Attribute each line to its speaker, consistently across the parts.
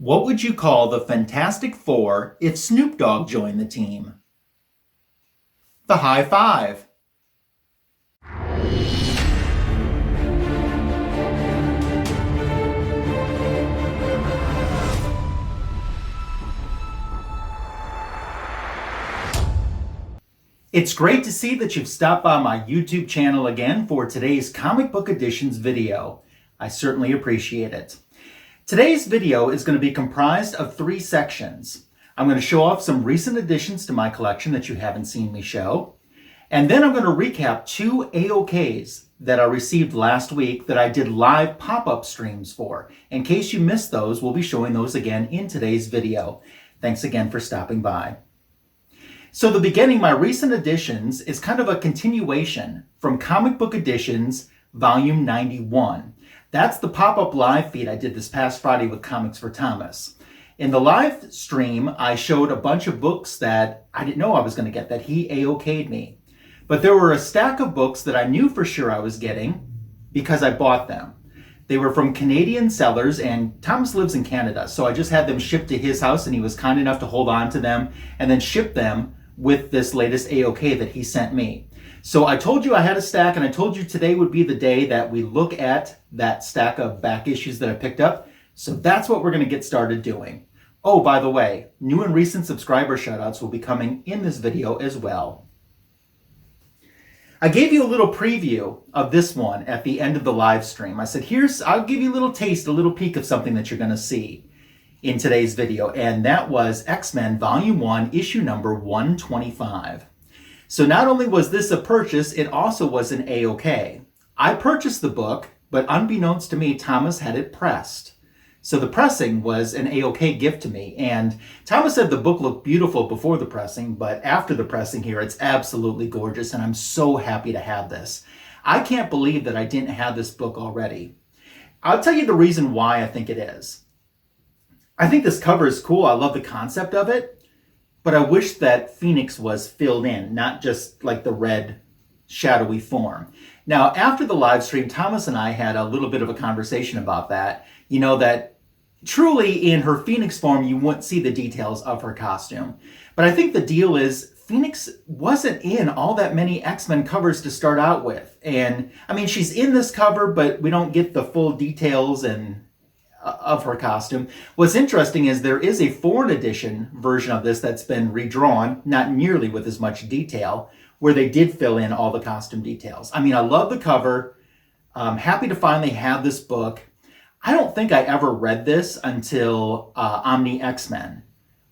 Speaker 1: What would you call the Fantastic Four if Snoop Dogg joined the team? The High Five. It's great to see that you've stopped by my YouTube channel again for today's Comic Book Editions video. I certainly appreciate it. Today's video is going to be comprised of 3 sections. I'm going to show off some recent additions to my collection that you haven't seen me show. And then I'm going to recap 2 AOKs that I received last week that I did live pop-up streams for. In case you missed those, we'll be showing those again in today's video. Thanks again for stopping by. So the beginning, my recent additions, is kind of a continuation from Comic Book Editions Volume 91. That's the pop-up live feed I did this past Friday with Comics for Thomas. In the live stream, I showed a bunch of books that I didn't know I was going to get, that he AOK'd me. But there were a stack of books that I knew for sure I was getting because I bought them. They were from Canadian sellers, and Thomas lives in Canada, so I just had them shipped to his house, and he was kind enough to hold on to them and then ship them with this latest AOK that he sent me. So I told you I had a stack, and I told you today would be the day that we look at that stack of back issues that I picked up. So that's what we're going to get started doing. Oh, by the way, new and recent subscriber shoutouts will be coming in this video as well. I gave you a little preview of this one at the end of the live stream. I said, I'll give you a little taste, a little peek of something that you're going to see in today's video, and that was X-Men Volume 1, issue number 125. So not only was this a purchase, it also was an AOK. I purchased the book, but unbeknownst to me, Thomas had it pressed. So the pressing was an AOK gift to me, and Thomas said the book looked beautiful before the pressing, but after the pressing here, it's absolutely gorgeous, and I'm so happy to have this. I can't believe that I didn't have this book already. I'll tell you the reason why I think it is. I think this cover is cool. I love the concept of it. But I wish that Phoenix was filled in, not just like the red shadowy form. Now, after the live stream, Thomas and I had a little bit of a conversation about that. You know, that truly in her Phoenix form, you wouldn't see the details of her costume. But I think the deal is Phoenix wasn't in all that many X-Men covers to start out with. And I mean, she's in this cover, but we don't get the full details of her costume. What's interesting is there is a foreign edition version of this that's been redrawn, not nearly with as much detail, where they did fill in all the costume details. I mean, I love the cover. I'm happy to finally have this book. I don't think I ever read this until Omni X-Men,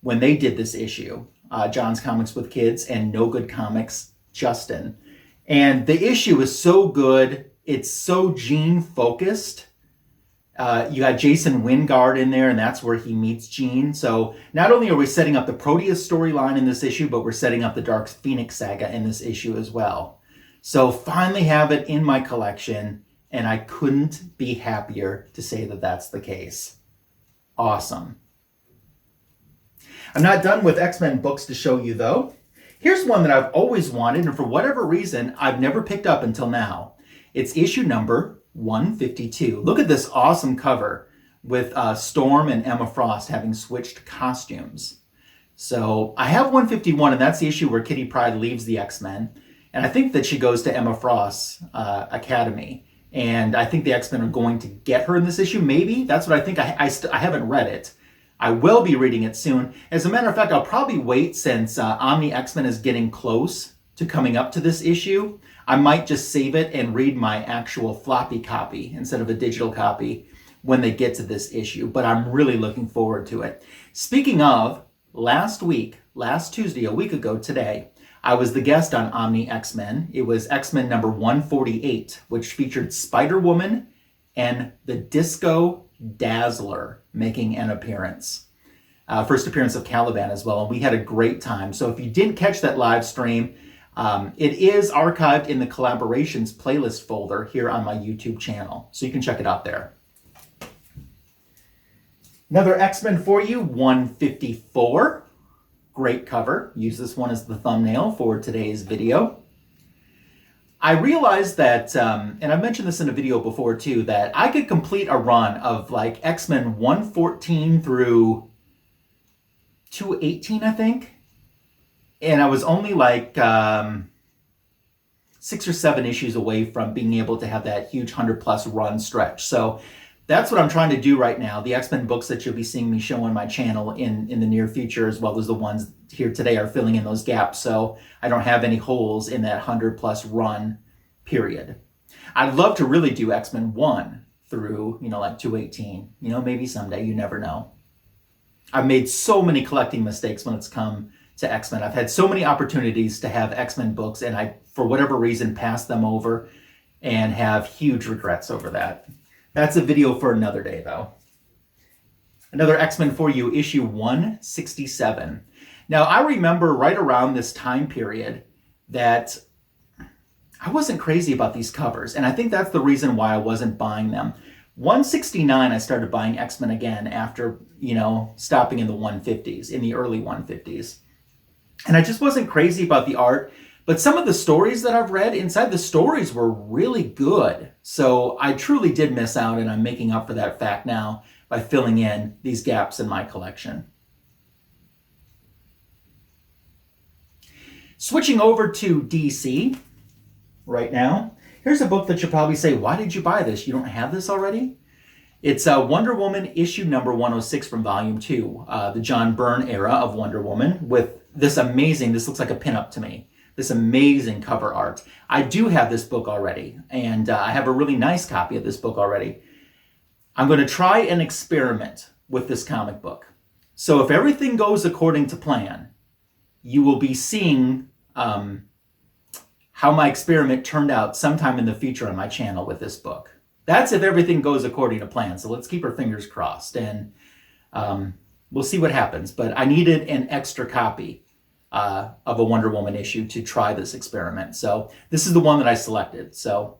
Speaker 1: when they did this issue, John's Comics with Kids and No Good Comics, Justin. And the issue is so good. It's so Jean focused. You got Jason Wingard in there, and that's where he meets Jean. So not only are we setting up the Proteus storyline in this issue, but we're setting up the Dark Phoenix saga in this issue as well. So finally have it in my collection, and I couldn't be happier to say that that's the case. Awesome. I'm not done with X-Men books to show you, though. Here's one that I've always wanted, and for whatever reason, I've never picked up until now. It's issue number 152. Look at this awesome cover with Storm and Emma Frost having switched costumes. So I have 151, and that's the issue where Kitty Pryde leaves the X-Men. And I think that she goes to Emma Frost's academy. And I think the X-Men are going to get her in this issue, maybe. That's what I think. I haven't read it. I will be reading it soon. As a matter of fact, I'll probably wait since Omni X-Men is getting close to coming up to this issue. I might just save it and read my actual floppy copy instead of a digital copy when they get to this issue, but I'm really looking forward to it. Speaking of, last Tuesday, a week ago today, I was the guest on Omni X-Men. It was X-Men number 148, which featured Spider-Woman and the Disco Dazzler making an appearance. First appearance of Caliban as well, and we had a great time. So if you didn't catch that live stream, it is archived in the collaborations playlist folder here on my YouTube channel, so you can check it out there. Another X-Men for you, 154. Great cover. Use this one as the thumbnail for today's video. I realized that, and I mentioned this in a video before too, that I could complete a run of like X-Men 114 through 218, I think. And I was only like 6 or 7 issues away from being able to have that huge 100+ run stretch. So that's what I'm trying to do right now. The X-Men books that you'll be seeing me show on my channel in the near future, as well as the ones here today, are filling in those gaps. So I don't have any holes in that 100+ run period. I'd love to really do X-Men 1 through, like 218. Maybe someday, you never know. I've made so many collecting mistakes when it's come to X-Men. I've had so many opportunities to have X-Men books, and I, for whatever reason, passed them over and have huge regrets over that. That's a video for another day, though. Another X-Men for you, issue 167. Now, I remember right around this time period that I wasn't crazy about these covers, and I think that's the reason why I wasn't buying them. 169, I started buying X-Men again after, stopping in the 150s, in the early 150s. And I just wasn't crazy about the art, but some of the stories that I've read inside, the stories were really good. So I truly did miss out, and I'm making up for that fact now by filling in these gaps in my collection. Switching over to DC right now. Here's a book that you'll probably say, why did you buy this? You don't have this already? It's Wonder Woman issue number 106 from volume 2, the John Byrne era of Wonder Woman, with this amazing, this looks like a pinup to me, this amazing cover art. I do have this book already, and I have a really nice copy of this book already. I'm going to try an experiment with this comic book. So if everything goes according to plan, you will be seeing how my experiment turned out sometime in the future on my channel with this book. That's if everything goes according to plan. So let's keep our fingers crossed, and we'll see what happens. But I needed an extra copy of a Wonder Woman issue to try this experiment. So this is the one that I selected. So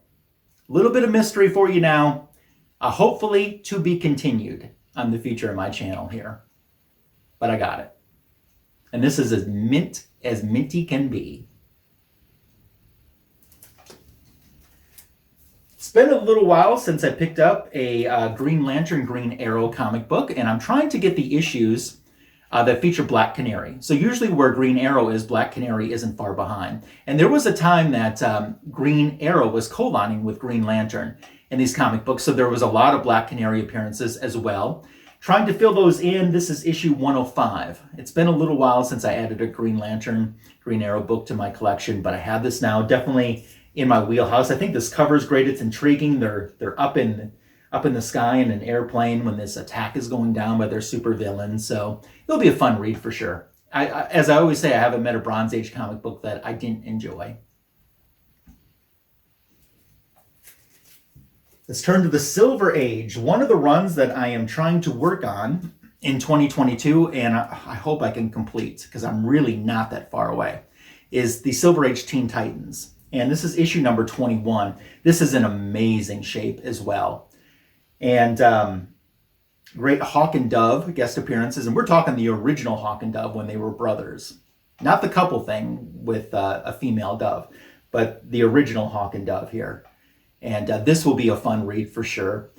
Speaker 1: a little bit of mystery for you now. Hopefully to be continued on the future of my channel here. But I got it. And this is as minty can be. It's been a little while since I picked up a Green Lantern, Green Arrow comic book, and I'm trying to get the issues that feature Black Canary. So usually where Green Arrow is, Black Canary isn't far behind. And there was a time that Green Arrow was co-lining with Green Lantern in these comic books, so there was a lot of Black Canary appearances as well. Trying to fill those in, this is issue 105. It's been a little while since I added a Green Lantern, Green Arrow book to my collection, but I have this now, definitely in my wheelhouse. I think this cover is great. It's intriguing. They're up in the sky in an airplane when this attack is going down by their supervillain. So it'll be a fun read for sure. As I always say, I haven't met a Bronze Age comic book that I didn't enjoy. Let's turn to the Silver Age. One of the runs that I am trying to work on in 2022, and I hope I can complete because I'm really not that far away, is the Silver Age Teen Titans. And this is issue number 21. This is in amazing shape as well. And great Hawk and Dove guest appearances. And we're talking the original Hawk and Dove when they were brothers. Not the couple thing with a female Dove, but the original Hawk and Dove here. And this will be a fun read for sure.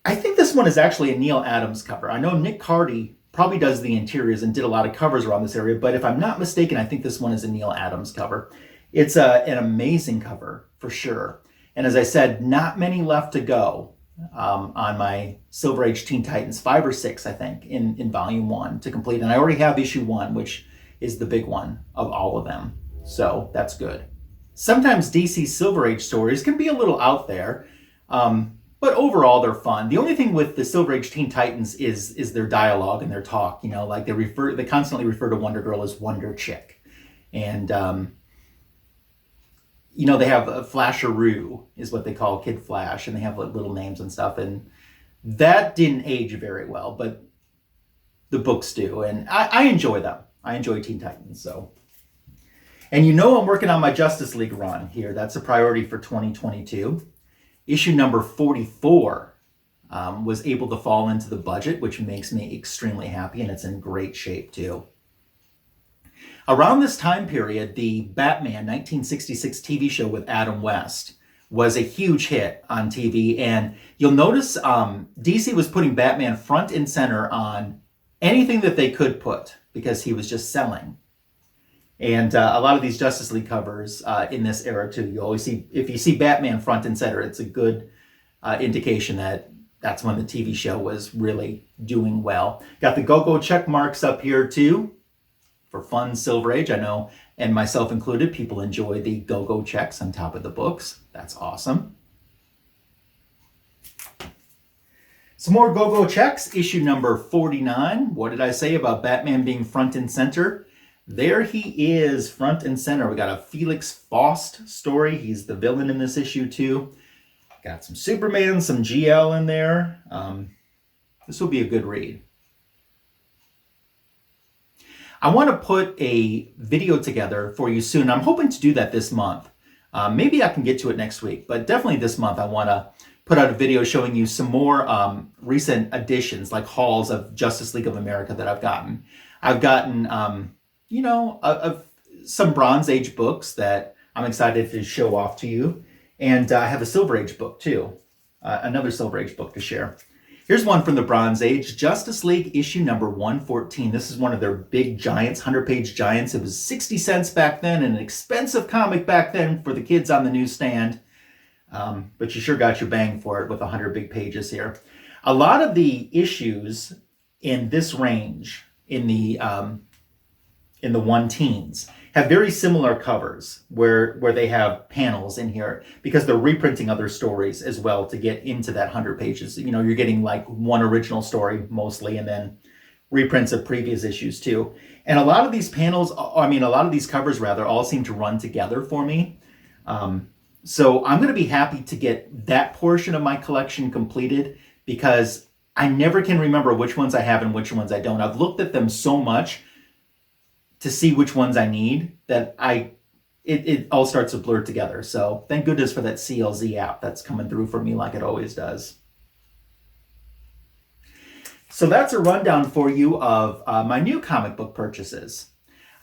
Speaker 1: I think this one is actually a Neil Adams cover. I know Nick Cardy probably does the interiors and did a lot of covers around this area, but if I'm not mistaken, I think this one is a Neil Adams cover. It's an amazing cover for sure. And as I said, not many left to go on my Silver Age Teen Titans, 5 or 6, I think, in volume 1 to complete. And I already have issue 1, which is the big one of all of them. So that's good. Sometimes DC Silver Age stories can be a little out there, but overall they're fun. The only thing with the Silver Age Teen Titans is their dialogue and their talk. Like they constantly refer to Wonder Girl as Wonder Chick. And they have a Flasheroo is what they call Kid Flash, and they have like little names and stuff, and that didn't age very well, but the books do, and I enjoy them. I enjoy Teen Titans, so. And I'm working on my Justice League run here. That's a priority for 2022. Issue number 44 was able to fall into the budget, which makes me extremely happy, and it's in great shape too. Around this time period, the Batman 1966 TV show with Adam West was a huge hit on TV. And you'll notice DC was putting Batman front and center on anything that they could put because he was just selling. And a lot of these Justice League covers in this era too, you always see, if you see Batman front and center, it's a good indication that that's when the TV show was really doing well. Got the go-go check marks up here too for fun Silver Age. I know, and myself included, people enjoy the go-go checks on top of the books. That's awesome. Some more go-go checks, issue number 49. What did I say about Batman being front and center? There he is, front and center. We got a Felix Faust story. He's the villain in this issue too. Got some Superman, some GL in there. This will be a good read. I want to put a video together for you soon. I'm hoping to do that this month. Maybe I can get to it next week, but definitely this month I want to put out a video showing you some more recent additions, like hauls of Justice League of America that I've gotten. I've gotten, some Bronze Age books that I'm excited to show off to you. And I have a Silver Age book too, another Silver Age book to share. Here's one from the Bronze Age, Justice League issue number 114. This is one of their big giants, 100-page giants. It was 60 cents back then, and an expensive comic back then for the kids on the newsstand. But you sure got your bang for it with 100 big pages here. A lot of the issues in this range, in the one teens, have very similar covers where they have panels in here because they're reprinting other stories as well to get into that 100 pages. You know, you're getting like one original story mostly and then reprints of previous issues too. And a lot of these panels, a lot of these covers rather, all seem to run together for me. So I'm going to be happy to get that portion of my collection completed because I never can remember which ones I have and which ones I don't. I've looked at them so much to see which ones I need that it all starts to blur together. So thank goodness for that CLZ app that's coming through for me like it always does. So that's a rundown for you of my new comic book purchases.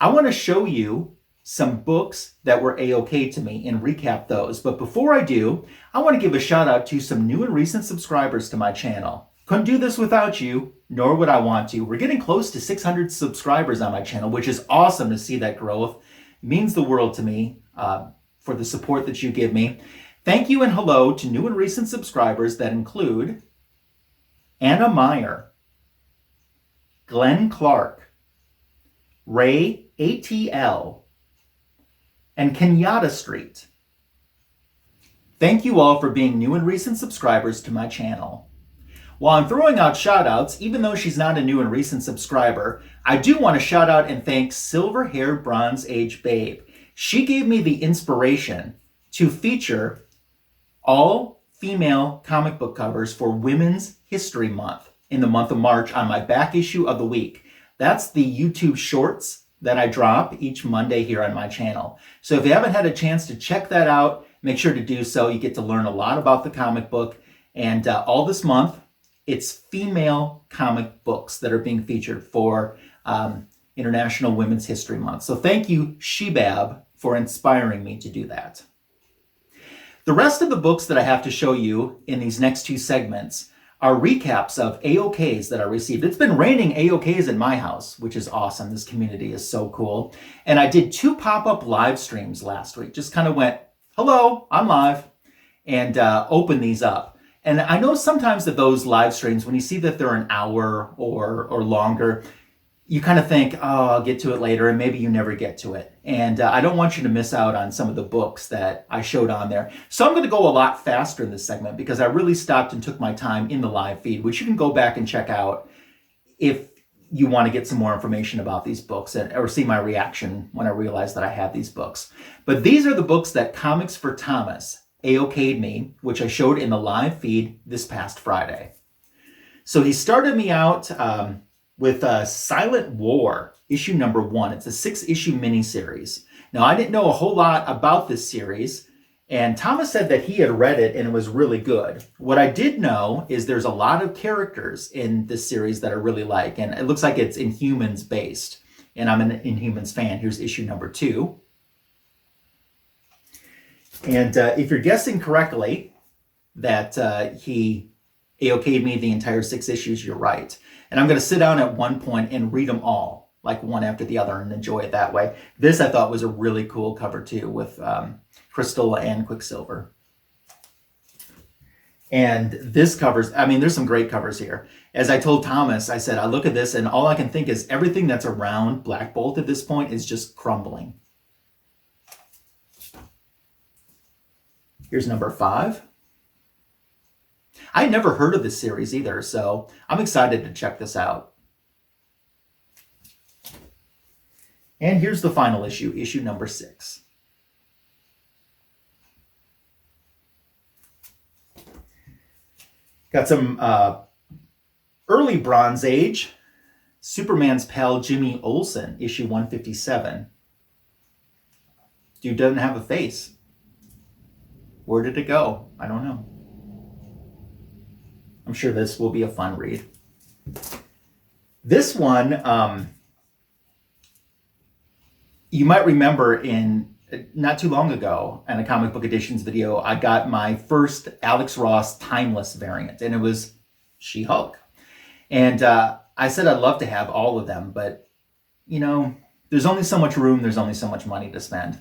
Speaker 1: I want to show you some books that were A-OK to me and recap those. But before I do, I want to give a shout out to some new and recent subscribers to my channel. Couldn't do this without you, nor would I want to. We're getting close to 600 subscribers on my channel, which is awesome to see that growth. It means the world to me for the support that you give me. Thank you and hello to new and recent subscribers that include Anna Meyer, Glenn Clark, Ray ATL, and Kenyatta Street. Thank you all for being new and recent subscribers to my channel. While I'm throwing out shout-outs, even though she's not a new and recent subscriber, I do want to shout out and thank Silver-Haired Bronze Age Babe. She gave me the inspiration to feature all female comic book covers for Women's History Month in the month of March on my back issue of the week. That's the YouTube shorts that I drop each Monday here on my channel. So if you haven't had a chance to check that out, make sure to do so. You get to learn a lot about the comic book. And all this month, it's female comic books that are being featured for International Women's History Month. So thank you, Shebab, for inspiring me to do that. The rest of the books that I have to show you in these next two segments are recaps of AOKs that I received. It's been raining AOKs in my house, which is awesome. This community is so cool. And I did 2 pop-up live streams last week. Just kind of went, hello, I'm live, and opened these up. And I know sometimes that those live streams, when you see that they're an hour or longer, you kind of think, oh, I'll get to it later, and maybe you never get to it. And I don't want you to miss out on some of the books that I showed on there. So I'm going to go a lot faster in this segment because I really stopped and took my time in the live feed, which you can go back and check out if you want to get some more information about these books or see my reaction when I realized that I had these books. But these are the books that Comics for Thomas AOK'd me, which I showed in the live feed this past Friday. So he started me out with Silent War, issue number 1. It's a 6-issue miniseries. Now, I didn't know a whole lot about this series, and Thomas said that he had read it and it was really good. What I did know is there's a lot of characters in this series that I really like, and it looks like it's Inhumans based. and I'm an Inhumans fan. Here's issue number 2. And if you're guessing correctly that he AOK'd me the entire 6 issues, you're right. And I'm going to sit down at one point and read them all, like one after the other, and enjoy it that way. This I thought was a really cool cover too, with Crystal and Quicksilver. And this covers, I mean, there's some great covers here. As I told Thomas, I said, I look at this and all I can think is everything that's around Black Bolt at this point is just crumbling. Here's number 5. I had never heard of this series either, so I'm excited to check this out. And here's the final issue, issue number 6. Got some early Bronze Age, Superman's pal Jimmy Olsen, issue 157. Dude doesn't have a face. Where did it go? I don't know. I'm sure this will be a fun read. This one, you might remember in not too long ago in a comic book editions video, I got my first Alex Ross timeless variant, and it was She-Hulk. And I said I'd love to have all of them, but you know, there's only so much room, there's only so much money to spend.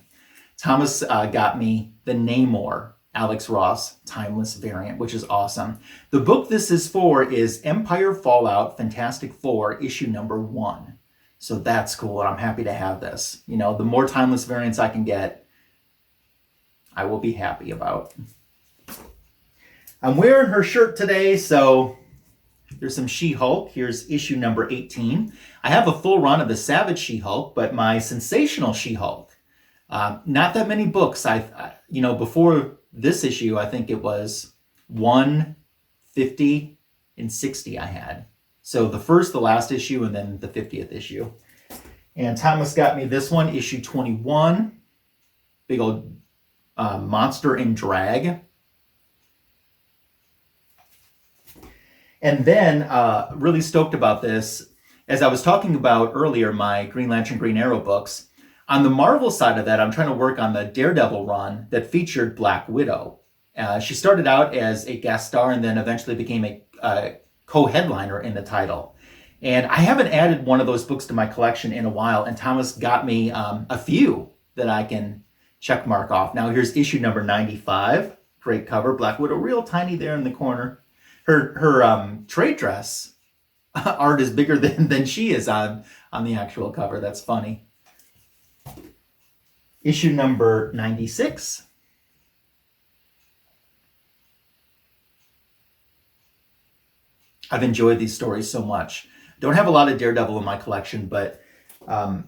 Speaker 1: Thomas got me the Namor Alex Ross timeless variant, which is awesome. The book this is for is Empyre Fallout Fantastic Four, issue number 1. So that's cool, and I'm happy to have this. You know, the more timeless variants I can get, I will be happy about. I'm wearing her shirt today, so there's some She-Hulk. Here's issue number 18. I have a full run of the Savage She-Hulk, but my Sensational She-Hulk, not that many books. You know, before this issue, I think it was 150 and 60 I had. So the first, the last issue, and then the 50th issue. And Thomas got me this one, issue 21. Big old monster and drag. And then, really stoked about this, as I was talking about earlier, my Green Lantern, Green Arrow books. On the Marvel side of that, I'm trying to work on the Daredevil run that featured Black Widow. She started out as a guest star and then eventually became a co-headliner in the title. And I haven't added one of those books to my collection in a while, and Thomas got me a few that I can check mark off. Now here's issue number 95. Great cover. Black Widow real tiny there in the corner. Her trade dress art is bigger than she is on the actual cover. That's funny. Issue number 96. I've enjoyed these stories so much. Don't have a lot of Daredevil in my collection, but now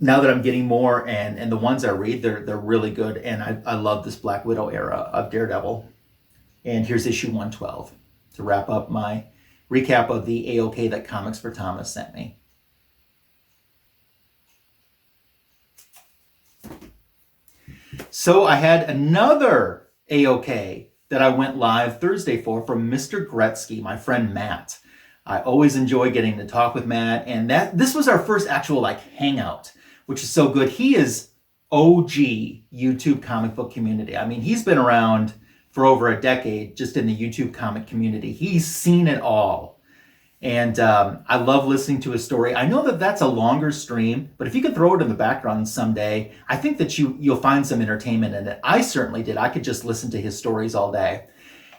Speaker 1: that I'm getting more, and the ones I read, they're really good, and I love this Black Widow era of Daredevil. And here's issue 112 to wrap up my recap of the AOK that Comics for Thomas sent me. So I had another AOK that I went live Thursday for from Mr. Gretzky, my friend Matt. I always enjoy getting to talk with Matt, and this was our first actual hangout, which is so good. He is OG YouTube comic book community. I mean, he's been around for over a decade just in the YouTube comic community. He's seen it all. And I love listening to his story. I know that that's a longer stream, but if you could throw it in the background someday, I think that you'll find some entertainment in it. I certainly did. I could just listen to his stories all day.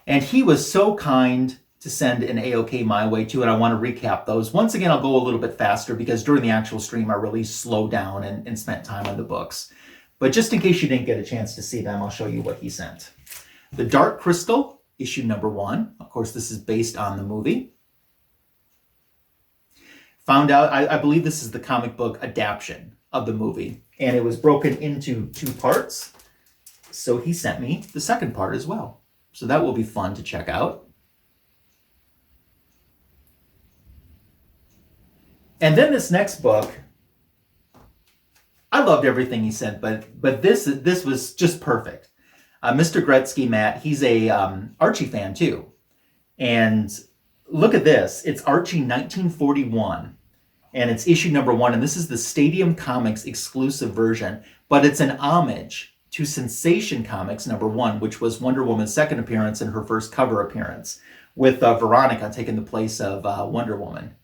Speaker 1: And he was so kind to send an AOK my way too, and I want to recap those. Once again, I'll go a little bit faster because during the actual stream, I really slowed down and spent time on the books. But just in case you didn't get a chance to see them, I'll show you what he sent. The Dark Crystal, issue number 1. Of course, this is based on the movie. Found out, I believe this is the comic book adaptation of the movie, and it was broken into 2 parts. So he sent me the second part as well. So that will be fun to check out. And then this next book, I loved everything he sent, but this was just perfect. Mr. Gretzky, Matt, he's a Archie fan too. And look at this. It's Archie 1941. and it's issue number 1, and this is the Stadium Comics exclusive version, but it's an homage to Sensation Comics number 1, which was Wonder Woman's second appearance and her first cover appearance, with Veronica taking the place of Wonder Woman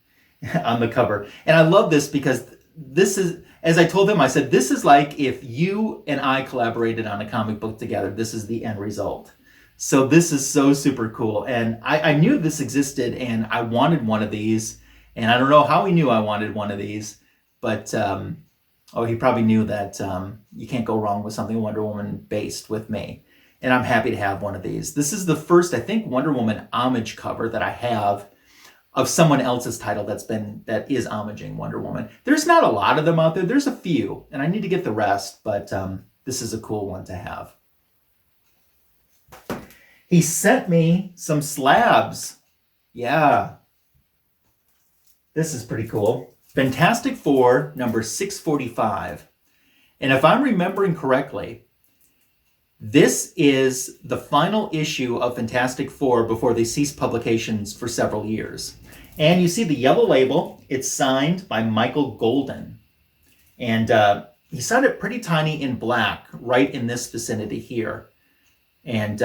Speaker 1: on the cover. And I love this because this is, as I told them, I said, this is like if you and I collaborated on a comic book together. This is the end result. So this is so super cool. And I knew this existed and I wanted one of these. And I don't know how he knew I wanted one of these, but he probably knew that you can't go wrong with something Wonder Woman based with me. And I'm happy to have one of these. This is the first, I think, Wonder Woman homage cover that I have of someone else's title that is homaging Wonder Woman. There's not a lot of them out there. There's a few, and I need to get the rest, but this is a cool one to have. He sent me some slabs. Yeah. This is pretty cool. Fantastic Four, number 645. And if I'm remembering correctly, this is the final issue of Fantastic Four before they ceased publications for several years. And you see the yellow label. It's signed by Michael Golden. And he signed it pretty tiny in black right in this vicinity here. And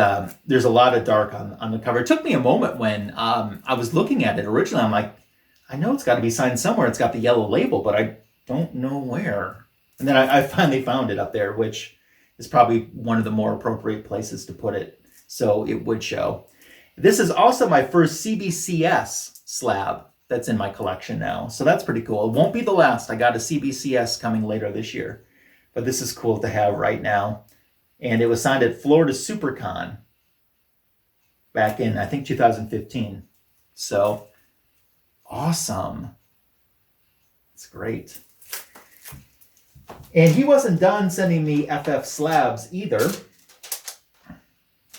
Speaker 1: there's a lot of dark on the cover. It took me a moment when I was looking at it originally. I'm like, I know it's got to be signed somewhere. It's got the yellow label, but I don't know where. And then I finally found it up there, which is probably one of the more appropriate places to put it, so it would show. This is also my first CBCS slab that's in my collection now, so that's pretty cool. It won't be the last. I got a CBCS coming later this year, but this is cool to have right now. And it was signed at Florida SuperCon back in, I think, 2015. So, awesome. It's great. And he wasn't done sending me FF slabs either.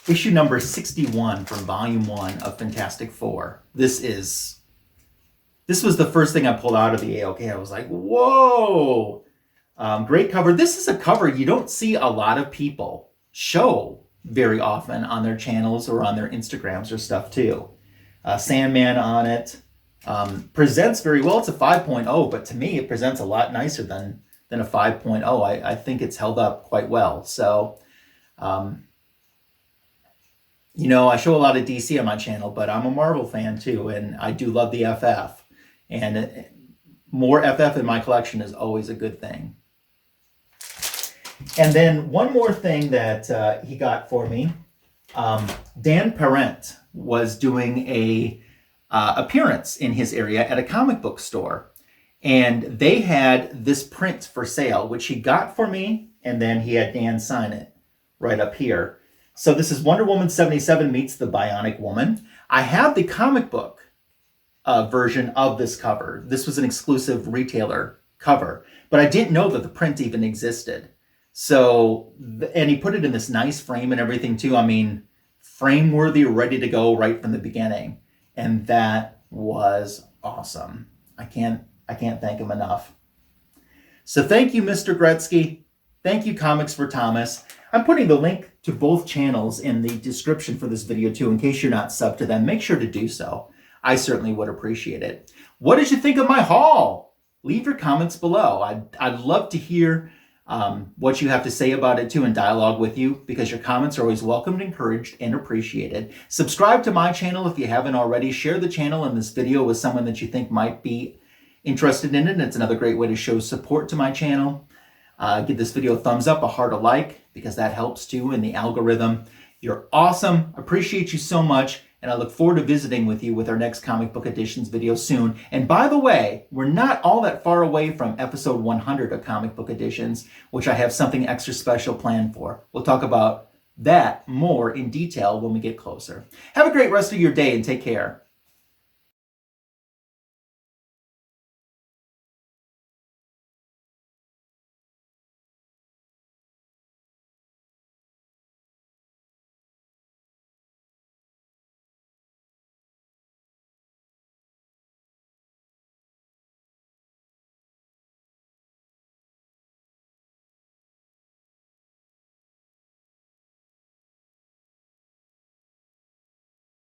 Speaker 1: Issue number 61 from Volume 1 of Fantastic Four. This was the first thing I pulled out of the AOK. I was like, whoa! Great cover. This is a cover you don't see a lot of people show very often on their channels or on their Instagrams or stuff too. Sandman on it. Presents very well. It's a 5.0, but to me it presents a lot nicer than a 5.0. I think it's held up quite well. So, you know, I show a lot of DC on my channel, but I'm a Marvel fan too, and I do love the FF. And more FF in my collection is always a good thing. And then one more thing that he got for me. Dan Parent was doing a appearance in his area at a comic book store. And they had this print for sale, which he got for me, and then he had Dan sign it right up here. So this is Wonder Woman 77 Meets the Bionic Woman. I have the comic book version of this cover. This was an exclusive retailer cover, but I didn't know that the print even existed. So, and he put it in this nice frame and everything too. I mean, frame worthy, ready to go right from the beginning. And that was awesome. I can't thank him enough. So thank you, Mr. Gretzky. Thank you, Comics for Thomas. I'm putting the link to both channels in the description for this video too, in case you're not subbed to them. Make sure to do so. I certainly would appreciate it. What did you think of my haul? Leave your comments below. I'd love to hear what you have to say about it too, and dialogue with you, because your comments are always welcomed, encouraged, and appreciated. Subscribe to my channel if you haven't already. Share the channel and this video with someone that you think might be interested in it. And it's another great way to show support to my channel. Give this video a thumbs up, a heart, a like, because that helps too in the algorithm. You're awesome. Appreciate you so much. And I look forward to visiting with you with our next comic book editions video soon. And by the way, we're not all that far away from episode 100 of Comic Book Editions, which I have something extra special planned for. We'll talk about that more in detail when we get closer. Have a great rest of your day and take care.